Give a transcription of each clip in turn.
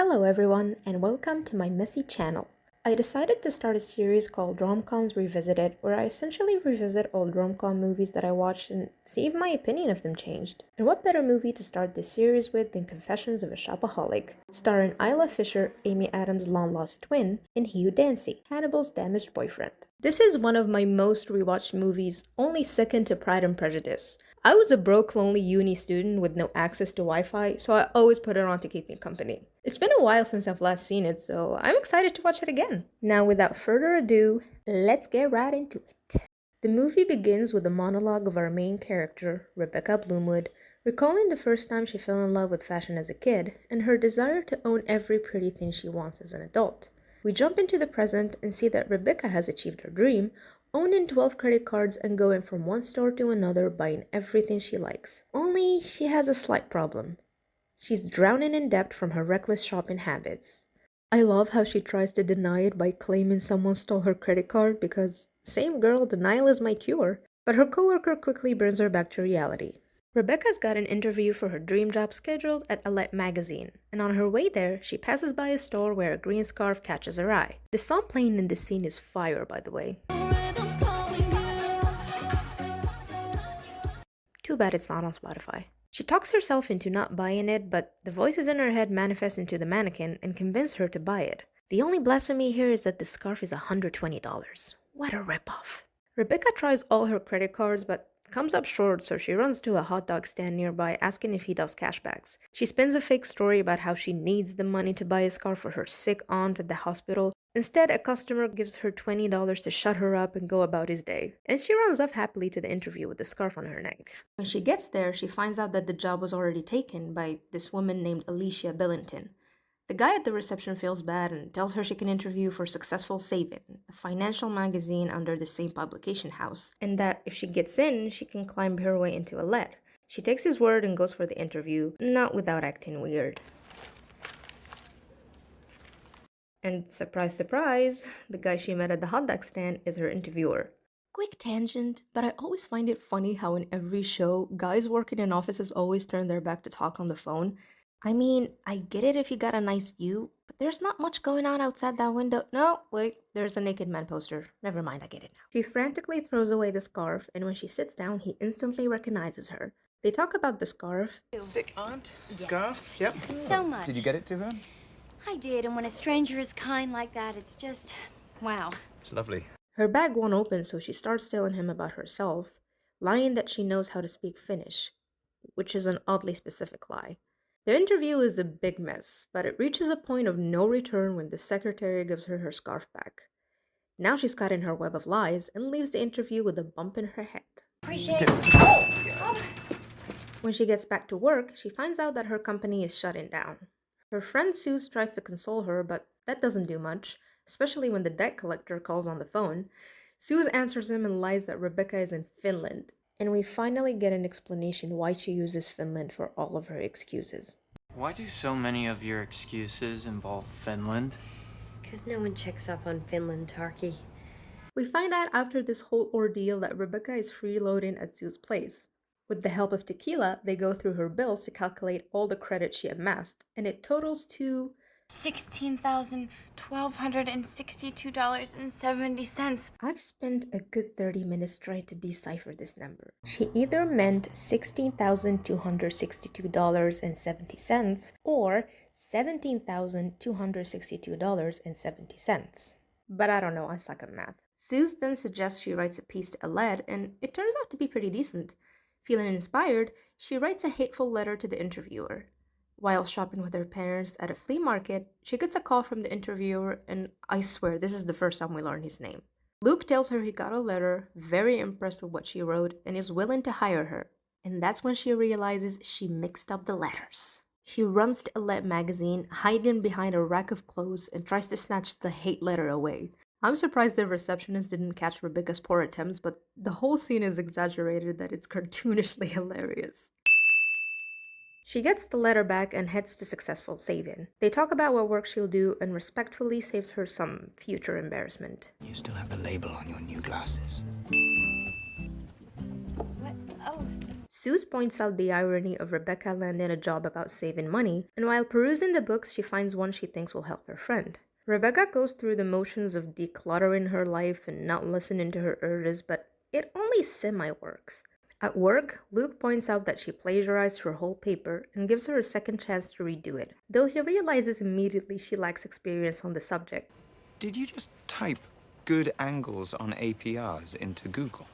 Hello everyone and welcome to my messy channel. I decided to start a series called Romcoms Revisited where I essentially revisit old rom-com movies that I watched and see if my opinion of them changed. And what better movie to start this series with than Confessions of a Shopaholic, starring Isla Fisher, Amy Adams' long-lost twin, and Hugh Dancy, Hannibal's damaged boyfriend. This is one of my most rewatched movies, only second to Pride and Prejudice. I was a broke, lonely uni student with no access to Wi-Fi, so I always put it on to keep me company. It's been a while since I've last seen it, so I'm excited to watch it again. Now, without further ado, let's get right into it. The movie begins with a monologue of our main character, Rebecca Bloomwood, recalling the first time she fell in love with fashion as a kid and her desire to own every pretty thing she wants as an adult. We jump into the present and see that Rebecca has achieved her dream, owning 12 credit cards and going from one store to another buying everything she likes. Only she has a slight problem. She's drowning in debt from her reckless shopping habits. I love how she tries to deny it by claiming someone stole her credit card because, same girl, denial is my cure. But her coworker quickly brings her back to reality. Rebecca's got an interview for her dream job scheduled at Alette magazine, and on her way there, she passes by a store where a green scarf catches her eye. The song playing in this scene is fire, by the way. Too bad it's not on Spotify. She talks herself into not buying it, but the voices in her head manifest into the mannequin and convince her to buy it. The only blasphemy here is that the scarf is $120. What a ripoff. Rebecca tries all her credit cards, but comes up short, so she runs to a hot dog stand nearby asking if he does cashbacks. She spins a fake story about how she needs the money to buy a scarf for her sick aunt at the hospital. Instead, a customer gives her $20 to shut her up and go about his day. And she runs off happily to the interview with the scarf on her neck. When she gets there, she finds out that the job was already taken by this woman named Alicia Billington. The guy at the reception feels bad and tells her she can interview for Successful Saving, a financial magazine under the same publication house, and that if she gets in, she can climb her way into Alette. She takes his word and goes for the interview, not without acting weird. And surprise, surprise, the guy she met at the hot dog stand is her interviewer. Quick tangent, but I always find it funny how in every show, guys working in offices always turn their back to talk on the phone. I mean, I get it if you got a nice view, but there's not much going on outside that window. No, wait, there's a naked man poster. Never mind, I get it now. She frantically throws away the scarf, and when she sits down, he instantly recognizes her. They talk about the scarf. Sick aunt? Scarf? Yep. So much. Did you get it to her? I did, and when a stranger is kind like that, it's just, wow. It's lovely. Her bag won't open, so she starts telling him about herself, lying that she knows how to speak Finnish, which is an oddly specific lie. The interview is a big mess, but it reaches a point of no return when the secretary gives her her scarf back. Now she's caught in her web of lies and leaves the interview with a bump in her head. Appreciate it. When she gets back to work, she finds out that her company is shutting down. Her friend Suze tries to console her, but that doesn't do much, especially when the debt collector calls on the phone. Suze answers him and lies that Rebecca is in Finland. And we finally get an explanation why she uses Finland for all of her excuses. Why do so many of your excuses involve Finland? Because no one checks up on Finland, Tarky. We find out after this whole ordeal that Rebecca is freeloading at Sue's place. With the help of Tequila, they go through her bills to calculate all the credit she amassed, and it totals to $16,162.70. I've spent a good 30 minutes trying to decipher this number. She either meant $16,262.70 or $17,262.70. But I don't know, I suck at math. Suze then suggests she writes a piece to Aled, and it turns out to be pretty decent. Feeling inspired, she writes a hateful letter to the interviewer. While shopping with her parents at a flea market, she gets a call from the interviewer, and I swear this is the first time we learn his name. Luke tells her he got a letter, very impressed with what she wrote, and is willing to hire her. And that's when she realizes she mixed up the letters. She runs to Alette magazine, hiding behind a rack of clothes, and tries to snatch the hate letter away. I'm surprised the receptionist didn't catch Rebecca's poor attempts, but the whole scene is exaggerated that it's cartoonishly hilarious. She gets the letter back and heads to Successful Saving. They talk about what work she'll do and respectfully saves her some future embarrassment. You still have the label on your new glasses. What? Oh. Suze points out the irony of Rebecca landing a job about saving money, and while perusing the books, she finds one she thinks will help her friend. Rebecca goes through the motions of decluttering her life and not listening to her urges, but it only semi-works. At work, Luke points out that she plagiarized her whole paper and gives her a second chance to redo it, though he realizes immediately she lacks experience on the subject. Did you just type good angles on APRs into Google?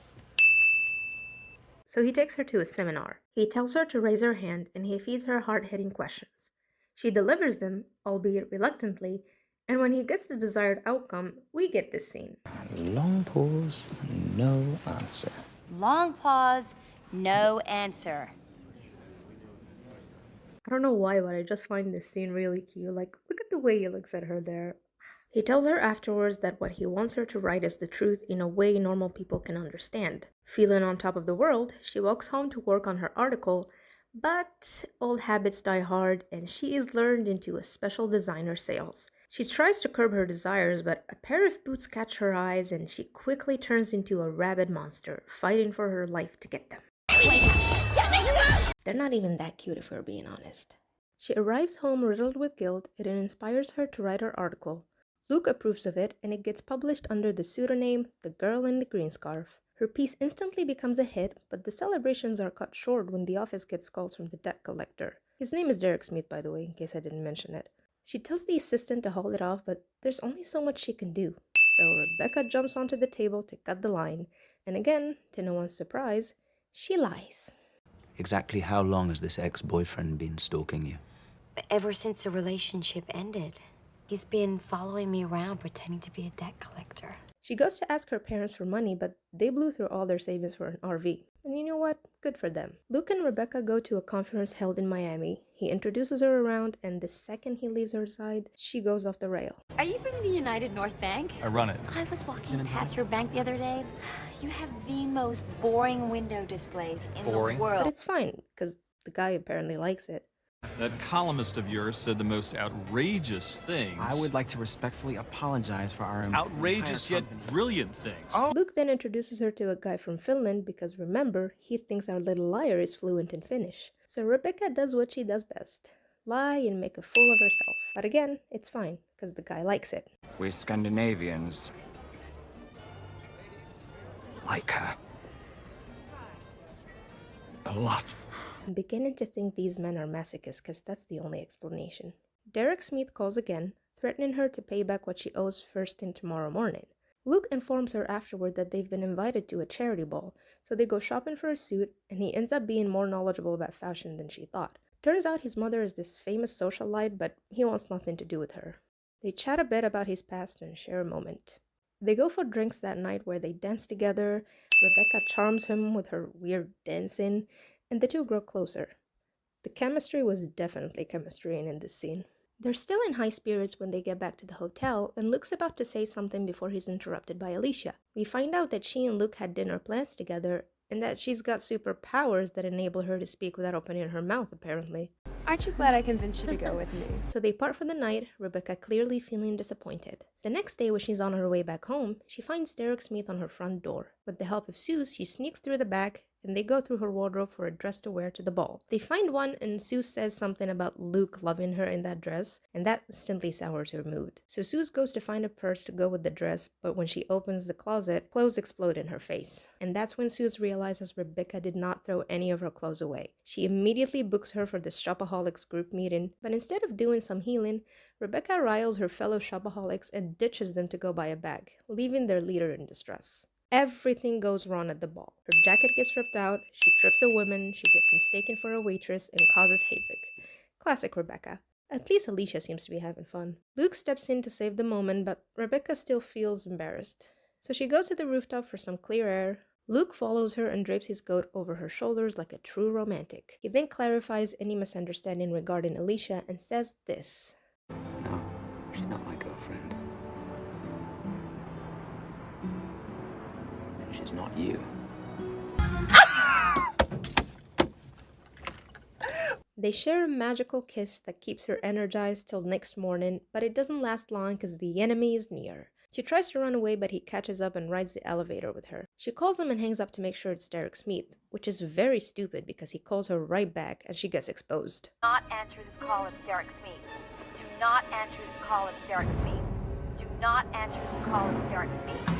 So he takes her to a seminar. He tells her to raise her hand and he feeds her hard-hitting questions. She delivers them, albeit reluctantly, and when he gets the desired outcome, we get this scene. Long pause, no answer. Long pause, no answer. I don't know why, but I just find this scene really cute. Like, look at the way he looks at her there. He tells her afterwards that what he wants her to write is the truth in a way normal people can understand. Feeling on top of the world, she walks home to work on her article, but old habits die hard and she is lured into a special designer sales. She tries to curb her desires, but a pair of boots catch her eyes and she quickly turns into a rabid monster, fighting for her life to get them. They're not even that cute if we're being honest. She arrives home riddled with guilt and it inspires her to write her article. Luke approves of it and it gets published under the pseudonym The Girl in the Green Scarf. Her piece instantly becomes a hit, but the celebrations are cut short when the office gets calls from the debt collector. His name is Derek Smith, by the way, in case I didn't mention it. She tells the assistant to hold it off, but there's only so much she can do. So Rebecca jumps onto the table to cut the line, and again, to no one's surprise, she lies. Exactly how long has this ex-boyfriend been stalking you? Ever since the relationship ended, he's been following me around pretending to be a debt collector. She goes to ask her parents for money, but they blew through all their savings for an RV. And you know what? Good for them. Luke and Rebecca go to a conference held in Miami. He introduces her around, and the second he leaves her side, she goes off the rail. Are you from the United North Bank? I run it. I was walking past your bank the other day. You have the most boring window displays in Boring? the world. But it's fine, because the guy apparently likes it. That columnist of yours said the most outrageous things. I would like to respectfully apologize for our outrageous entire yet company. brilliant things. Luke then introduces her to a guy from Finland because remember, he thinks our little liar is fluent in Finnish. So Rebecca does what she does best. Lie and make a fool of herself. But again, it's fine, because the guy likes it. We Scandinavians like her. A lot. I'm beginning to think these men are masochists because that's the only explanation. Derek Smith calls again, threatening her to pay back what she owes first thing tomorrow morning. Luke informs her afterward that they've been invited to a charity ball, so they go shopping for a suit, and he ends up being more knowledgeable about fashion than she thought. Turns out his mother is this famous socialite, but he wants nothing to do with her. They chat a bit about his past and share a moment. They go for drinks that night where they dance together. Rebecca charms him with her weird dancing, and the two grow closer. The chemistry was definitely chemistrying in this scene. They're still in high spirits when they get back to the hotel, and Luke's about to say something before he's interrupted by Alicia. We find out that she and Luke had dinner plans together, and that she's got superpowers that enable her to speak without opening her mouth, apparently. Aren't you glad I convinced you to go with me? So they part for the night, Rebecca clearly feeling disappointed. The next day, when she's on her way back home, she finds Derek Smith on her front door. With the help of Suze, she sneaks through the back, and they go through her wardrobe for a dress to wear to the ball. They find one, and Suze says something about Luke loving her in that dress, and that instantly sours her mood. So Suze goes to find a purse to go with the dress, but when she opens the closet, clothes explode in her face. And that's when Suze realizes Rebecca did not throw any of her clothes away. She immediately books her for the shopaholics group meeting, but instead of doing some healing, Rebecca riles her fellow shopaholics and ditches them to go buy a bag, leaving their leader in distress. Everything goes wrong at the ball. Her jacket gets ripped out, she trips a woman, she gets mistaken for a waitress, and causes havoc. Classic Rebecca. At least Alicia seems to be having fun. Luke steps in to save the moment, but Rebecca still feels embarrassed. So she goes to the rooftop for some clear air. Luke follows her and drapes his coat over her shoulders like a true romantic. He then clarifies any misunderstanding regarding Alicia and says this. No, she's not my girlfriend. And she's not you. They share a magical kiss that keeps her energized till next morning, but it doesn't last long because the enemy is near. She tries to run away, but he catches up and rides the elevator with her. She calls him and hangs up to make sure it's Derek Smith, which is very stupid because he calls her right back and she gets exposed. Do not answer this call, it's Derek Smith. Do not answer this call, it's Derek Smith. Do not answer this call, it's Derek Smith.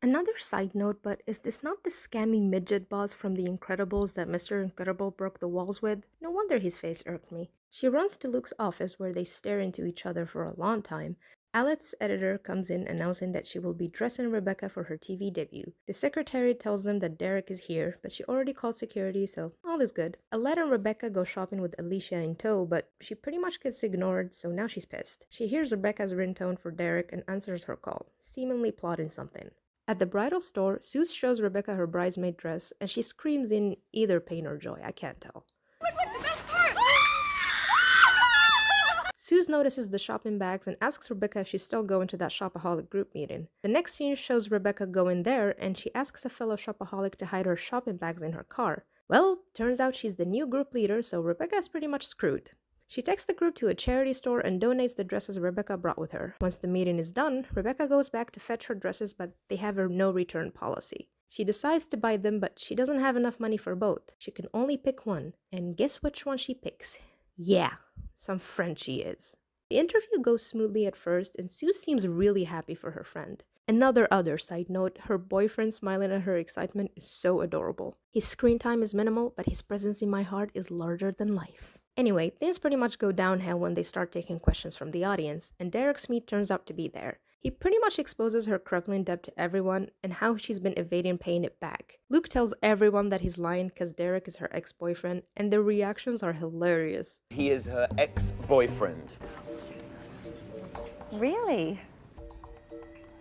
Another side note, but is this not the scammy midget boss from The Incredibles that Mr. Incredible broke the walls with? No wonder his face irked me. She runs to Luke's office where they stare into each other for a long time. Alet's editor comes in announcing that she will be dressing Rebecca for her TV debut. The secretary tells them that Derek is here, but she already called security, so all is good. Alet and Rebecca go shopping with Alicia in tow, but she pretty much gets ignored, so now she's pissed. She hears Rebecca's ringtone for Derek and answers her call, seemingly plotting something. At the bridal store, Sue shows Rebecca her bridesmaid dress, and she screams in either pain or joy, I can't tell. Suze notices the shopping bags and asks Rebecca if she's still going to that shopaholic group meeting. The next scene shows Rebecca going there, and she asks a fellow shopaholic to hide her shopping bags in her car. Well, turns out she's the new group leader, so Rebecca is pretty much screwed. She takes the group to a charity store and donates the dresses Rebecca brought with her. Once the meeting is done, Rebecca goes back to fetch her dresses, but they have a no-return policy. She decides to buy them, but she doesn't have enough money for both. She can only pick one. And guess which one she picks? Yeah, some friend she is. The interview goes smoothly at first, and Sue seems really happy for her friend. Another other side note, her boyfriend smiling at her excitement is so adorable. His screen time is minimal, but his presence in my heart is larger than life. Anyway, things pretty much go downhill when they start taking questions from the audience, and Derek Smith turns out to be there. He pretty much exposes her crippling debt to everyone and how she's been evading paying it back. Luke tells everyone that he's lying because Derek is her ex-boyfriend, and their reactions are hilarious. He is her ex-boyfriend. Really?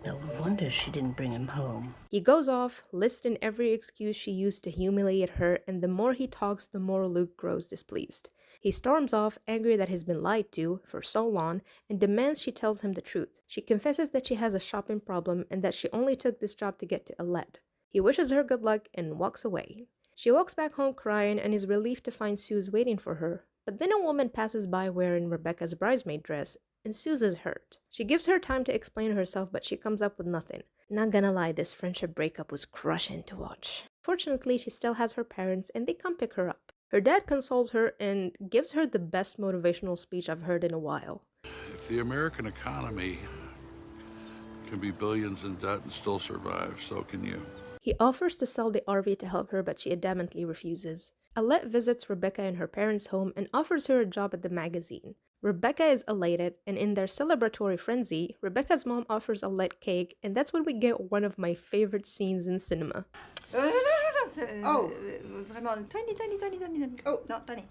No wonder she didn't bring him home. He goes off, listing every excuse she used to humiliate her, and the more he talks, the more Luke grows displeased. He storms off, angry that he's been lied to for so long, and demands she tells him the truth. She confesses that she has a shopping problem and that she only took this job to get to Alette. He wishes her good luck and walks away. She walks back home crying and is relieved to find Suze waiting for her. But then a woman passes by wearing Rebecca's bridesmaid dress, and Suze is hurt. She gives her time to explain herself, but she comes up with nothing. Not gonna lie, this friendship breakup was crushing to watch. Fortunately, she still has her parents, and they come pick her up. Her dad consoles her and gives her the best motivational speech I've heard in a while. If the American economy can be billions in debt and still survive, so can you. He offers to sell the RV to help her, but she adamantly refuses. Alette visits Rebecca in her parents' home and offers her a job at the magazine. Rebecca is elated, and in their celebratory frenzy, Rebecca's mom offers Alette cake, and that's when we get one of my favorite scenes in cinema. Oh, vraiment tiny. Oh, no, tiny.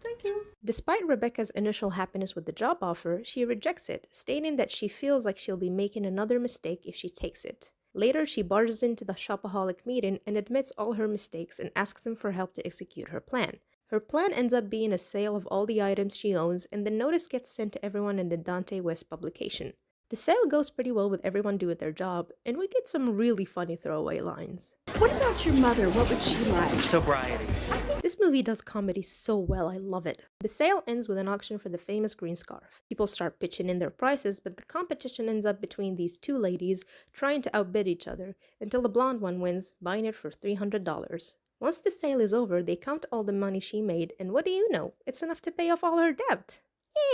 Thank you. Despite Rebecca's initial happiness with the job offer, she rejects it, stating that she feels like she'll be making another mistake if she takes it. Later, she barges into the shopaholic meeting and admits all her mistakes and asks them for help to execute her plan. Her plan ends up being a sale of all the items she owns, and the notice gets sent to everyone in the Dante West publication. The sale goes pretty well with everyone doing their job, and we get some really funny throwaway lines. What about your mother? What would she like? Sobriety. This movie does comedy so well, I love it. The sale ends with an auction for the famous green scarf. People start pitching in their prices, but the competition ends up between these two ladies trying to outbid each other, until the blonde one wins, buying it for $300. Once the sale is over, they count all the money she made, and what do you know? It's enough to pay off all her debt.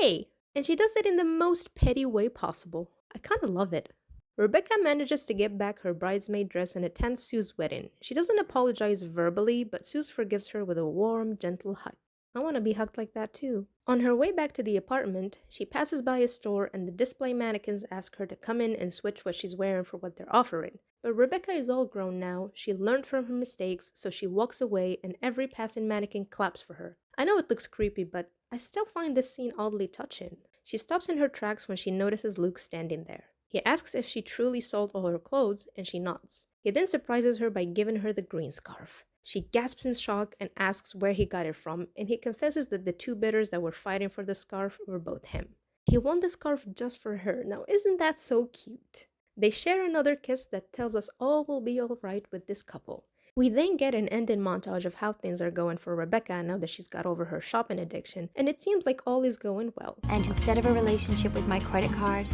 Yay! And she does it in the most petty way possible. I kinda love it. Rebecca manages to get back her bridesmaid dress and attends Sue's wedding. She doesn't apologize verbally, but Sue forgives her with a warm, gentle hug. I want to be hugged like that too. On her way back to the apartment, she passes by a store and the display mannequins ask her to come in and switch what she's wearing for what they're offering. But Rebecca is all grown now, she learned from her mistakes, so she walks away and every passing mannequin claps for her. I know it looks creepy, but I still find this scene oddly touching. She stops in her tracks when she notices Luke standing there. He asks if she truly sold all her clothes, and she nods. He then surprises her by giving her the green scarf. She gasps in shock and asks where he got it from, and he confesses that the two bidders that were fighting for the scarf were both him. He won the scarf just for her. Now isn't that so cute? They share another kiss that tells us all will be alright with this couple. We then get an ending montage of how things are going for Rebecca now that she's got over her shopping addiction, and it seems like all is going well. And instead of a relationship with my credit card,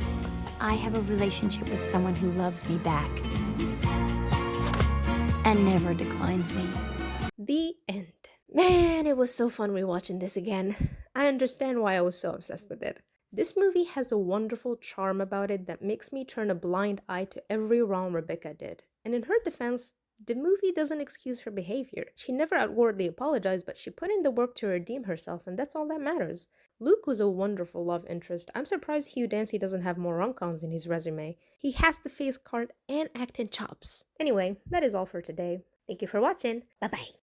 I have a relationship with someone who loves me back and never declines me. The end. Man, it was so fun rewatching this again. I understand why I was so obsessed with it. This movie has a wonderful charm about it that makes me turn a blind eye to every wrong Rebecca did. And in her defense, the movie doesn't excuse her behavior. She never outwardly apologized, but she put in the work to redeem herself, and that's all that matters. Luke was a wonderful love interest. I'm surprised Hugh Dancy doesn't have more rom-coms in his resume. He has the face card and acting chops. Anyway, that is all for today. Thank you for watching. Bye-bye.